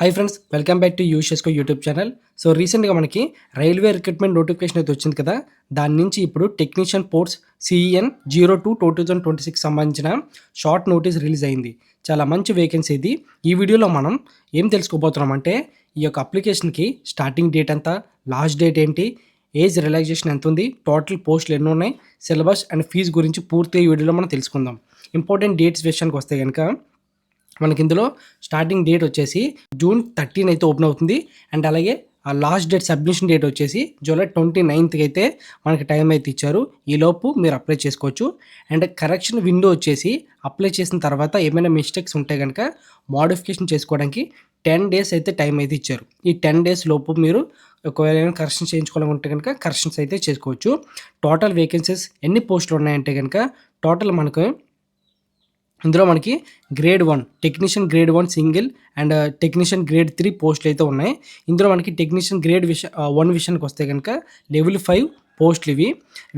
Hi friends, welcome back to యూషెస్కో YouTube channel. So రీసెంట్గా మనకి రైల్వే రిక్రూట్మెంట్ నోటిఫికేషన్ అయితే వచ్చింది కదా. దాని నుంచి ఇప్పుడు టెక్నీషియన్ పోస్ట్ సిఈఎన్ 02/2026 సంబంధించిన షార్ట్ నోటీస్ రిలీజ్ అయింది. చాలా మంచి వేకెన్సీ ఇది. ఈ వీడియోలో మనం ఏం తెలుసుకోబోతున్నాం అంటే, ఈ యొక్క అప్లికేషన్కి స్టార్టింగ్ డేట్ ఎంత, లాస్ట్ డేట్ ఏంటి, ఏజ్ రిలాక్సేషన్ ఎంత ఉంది, టోటల్ పోస్టులు ఎన్ని ఉన్నాయి, సిలబస్ అండ్ ఫీజు గురించి పూర్తి ఈ వీడియోలో మనం తెలుసుకుందాం. ఇంపార్టెంట్ డేట్స్ విషయానికి వస్తే కనుక మనకి ఇందులో స్టార్టింగ్ డేట్ వచ్చేసి June 13 అయితే ఓపెన్ అవుతుంది. అండ్ అలాగే ఆ లాస్ట్ డేట్ సబ్మిషన్ డేట్ వచ్చేసి July 29కి అయితే మనకి టైం అయితే ఇచ్చారు. ఈలోపు మీరు అప్లై చేసుకోవచ్చు. అండ్ కరెక్షన్ విండో వచ్చేసి అప్లై చేసిన తర్వాత ఏమైనా మిస్టేక్స్ ఉంటే కనుక మోడిఫికేషన్ చేసుకోవడానికి 10 days అయితే టైం అయితే ఇచ్చారు. ఈ 10 days లోపు మీరు ఒకవేళ ఏమైనా కరెక్షన్ చేయించుకోవాలనుకుంటే కనుక కరెక్షన్స్ అయితే చేసుకోవచ్చు. టోటల్ వేకెన్సీస్ ఎన్ని పోస్టులు ఉన్నాయంటే కనుక టోటల్ ఇందులో మనకి grade 1 technician grade 1 single and technician grade 3 పోస్టులు అయితే ఉన్నాయి. ఇందులో మనకి టెక్నీషియన్ గ్రేడ్ 1 విషయానికి వస్తే కనుక లెవెల్ 5 పోస్టులు ఇవి.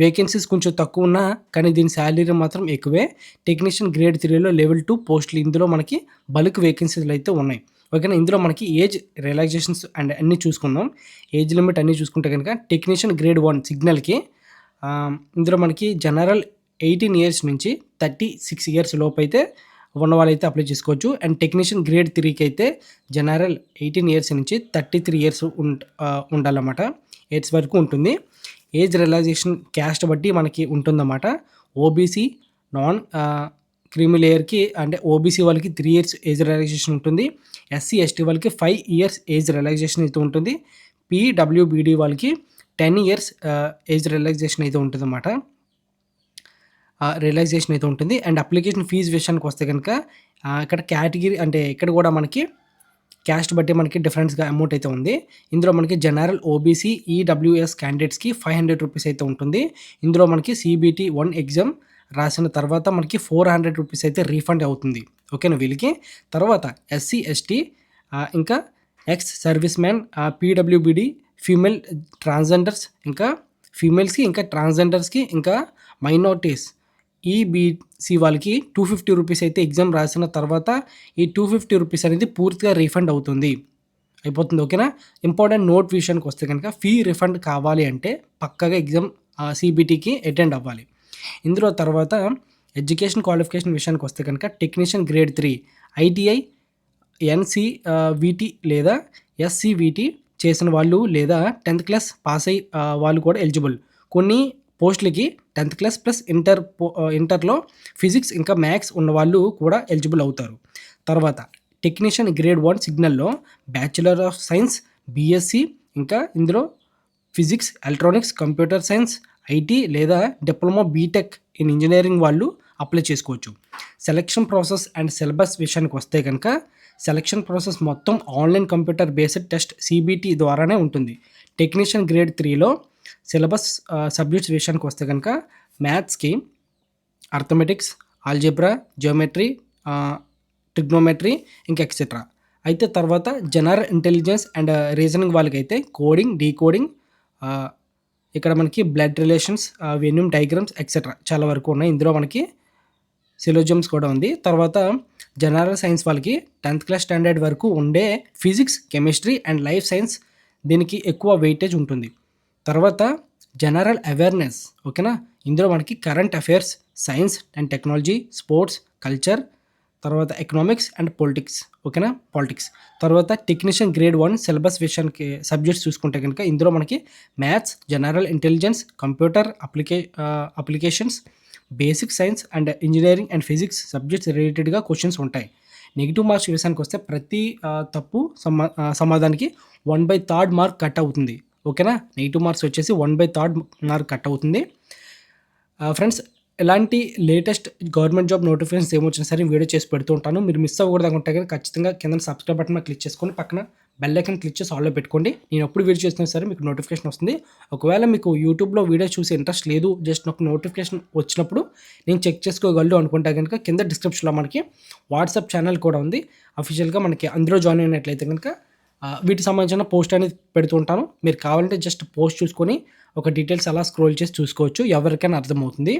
వేకెన్సీస్ కొంచెం తక్కువ ఉన్నా కానీ దీని శాలరీ మాత్రం ఎక్కువే. టెక్నీషియన్ గ్రేడ్ 3లో లెవెల్ 2 పోస్టులు ఇందులో మనకి బల్క్ వేకెన్సీలు అయితే ఉన్నాయి. ఓకేనా. ఇందులో మనకి ఏజ్ రిలాక్సేషన్స్ అండ్ అన్నీ చూసుకుందాం. ఏజ్ లిమిట్ అన్నీ చూసుకుంటే కనుక టెక్నీషియన్ గ్రేడ్ 1 సిగ్నల్కి ఇందులో మనకి జనరల్ 18 years నుంచి 36 years లోపు అయితే ఉన్న వాళ్ళైతే అప్లై చేసుకోవచ్చు. అండ్ టెక్నీషియన్ గ్రేడ్ 3కి అయితే జనరల్ 18 years నుంచి 33 years ఉండాలన్నమాట. ఏజ్ వరకు ఉంటుంది. ఏజ్ రిలాక్సేషన్ క్యాస్ట్ బట్టి మనకి ఉంటుందన్నమాట. ఓబీసీ నాన్ క్రీమీ లేయర్కి అంటే ఓబీసీ వాళ్ళకి 3 years ఏజ్ రిలాక్సేషన్ ఉంటుంది. ఎస్సీ ఎస్టీ వాళ్ళకి 5 years ఏజ్ రిలాక్సేషన్ అయితే ఉంటుంది. పీడబ్ల్యూబీడీ వాళ్ళకి 10 years ఏజ్ రిలాక్సేషన్ అయితే ఉంటుందన్నమాట. రిలాక్సేషన్ అయితే ఉంటుంది. అండ్ అప్లికేషన్ ఫీజు విషయానికి వస్తే కనుక ఇక్కడ కేటగిరీ అంటే ఇక్కడ కూడా మనకి క్యాస్ట్ బట్టి మనకి డిఫరెన్స్గా అమౌంట్ అయితే ఉంది. ఇందులో మనకి జనరల్ ఓబీసీ ఈడబ్ల్యూఎస్ క్యాండిడేట్స్కి 500 రూపీస్ అయితే ఉంటుంది. ఇందులో మనకి CBT 1 ఎగ్జామ్ రాసిన తర్వాత మనకి 400 రూపీస్ అయితే రీఫండ్ అవుతుంది. ఓకేనా వీళ్ళకి. తర్వాత ఎస్సీ ఎస్టీ ఇంకా ex service man, PWBD, female transgenders, ఇంకా ఫీమేల్స్కి, ఇంకా ట్రాన్స్జెండర్స్కి, ఇంకా మైనారిటీస్ ఈబీసీ వాళ్ళకి 250 రూపీస్ అయితే ఎగ్జామ్ రాసిన తర్వాత ఈ 250 రూపీస్ అనేది పూర్తిగా రీఫండ్ అయిపోతుంది. ఓకేనా. ఇంపార్టెంట్ నోట్ విషయానికి వస్తే కనుక ఫీ రిఫండ్ కావాలి అంటే పక్కగా ఎగ్జామ్ CBTకి అటెండ్ అవ్వాలి. ఇందులో తర్వాత ఎడ్యుకేషన్ క్వాలిఫికేషన్ విషయానికి వస్తే కనుక టెక్నీషియన్ గ్రేడ్ 3 ITI NCVT లేదా SCVT చేసిన వాళ్ళు లేదా 10th క్లాస్ పాస్ అయ్యి వాళ్ళు కూడా ఎలిజిబుల్. కొన్ని పోస్టులకి 10th క్లాస్ ప్లస్ ఇంటర్లో ఫిజిక్స్ ఇంకా మ్యాథ్స్ ఉన్న వాళ్ళు కూడా ఎలిజిబుల్ అవుతారు. తర్వాత టెక్నీషియన్ గ్రేడ్ 1 సిగ్నల్లో బ్యాచులర్ ఆఫ్ సైన్స్ BSc ఇంకా ఇందులో physics, electronics, computer science, IT లేదా డిప్లొమా బీటెక్ ఇన్ ఇంజనీరింగ్ వాళ్ళు అప్లై చేసుకోవచ్చు. సెలక్షన్ ప్రాసెస్ అండ్ సిలబస్ విషయానికి వస్తే కనుక సెలక్షన్ ప్రాసెస్ మొత్తం online computer based test CBT ద్వారానే ఉంటుంది. టెక్నీషియన్ గ్రేడ్ 3లో సిలబస్ సబ్జెక్ట్స్ విషయానికి వస్తే కనుక మ్యాథ్స్కి అర్థమెటిక్స్, ఆల్జీబ్రా, జియోమెట్రీ, ట్రిగ్నోమెట్రీ ఇంకా ఎక్సెట్రా. అయితే తర్వాత జనరల్ ఇంటెలిజెన్స్ అండ్ రీజనింగ్ వాళ్ళకైతే కోడింగ్, డీకోడింగ్, ఇక్కడ మనకి బ్లడ్ రిలేషన్స్, వెన్యూమ్ డయాగ్రామ్స్ ఎక్సెట్రా చాలా వరకు ఉన్నాయి. ఇందులో మనకి సిలోజమ్స్ కూడా ఉంది. తర్వాత జనరల్ సైన్స్ వాళ్ళకి 10th క్లాస్ స్టాండర్డ్ వరకు ఉండే physics, chemistry and life science దీనికి ఎక్కువ వెయిటేజ్ ఉంటుంది. తర్వాత జనరల్ అవేర్నెస్. ఓకేనా. ఇందులో మనకి current affairs, science and technology, sports, culture, తర్వాత ఎకనామిక్స్ అండ్ పొలిటిక్స్. ఓకేనా. పాలిటిక్స్. తర్వాత టెక్నీషియన్ గ్రేడ్ 1 సిలబస్ విషయానికి సబ్జెక్ట్స్ చూసుకుంటే కనుక ఇందులో మనకి maths, general intelligence, computer applications, basic science and engineering and physics subjects రిలేటెడ్గా క్వశ్చన్స్ ఉంటాయి. నెగిటివ్ మార్క్స్ విషయానికి వస్తే ప్రతి తప్పు సమాధానానికి 1/3 మార్క్ కట్ అవుతుంది. ఓకేనా. నెగిటివ్ మార్క్స్ వచ్చేసి 1/3 మార్క్ కట్ అవుతుంది. ఫ్రెండ్స్, ఇలాంటి లేటెస్ట్ గవర్నమెంట్ జాబ్ నోటిఫికేషన్స్ ఏమొచ్చినా సరే వీడియో చేసి పెడుతూ ఉంటాను. మీరు మిస్ అవ్వకూడదు అనుకుంటే కానీ ఖచ్చితంగా కింద సబ్స్క్రైబ్ బటన్ మీద క్లిక్ చేసుకొని పక్కన బెల్ ఐకాన్ క్లిక్ చేసి ఆల్లో పెట్టుకోండి. నేను ఎప్పుడు వీడియో చేసినా సరే మీకు నోటిఫికేషన్ వస్తుంది. ఒకవేళ మీకు యూట్యూబ్లో వీడియో చూసే ఇంట్రెస్ట్ లేదు, జస్ట్ నాకు నోటిఫికేషన్ వచ్చినప్పుడు నేను చెక్ చేసుకోగలరు అనుకుంటే కనుక కింద డిస్క్రిప్షన్లో మనకి వాట్సాప్ ఛానల్ కూడా ఉంది. అఫీషియల్గా మనకి అందులో జాయిన్ అయినట్లయితే కనుక వీటికి సంబంధించిన పోస్ట్ అనేది పెడుతూ ఉంటాను. మీరు కావాలంటే జస్ట్ పోస్ట్ చూసుకొని ఒక డీటెయిల్స్ అలా స్క్రోల్ చేసి చూసుకోవచ్చు. ఎవరికైనా అర్థమవుతుంది.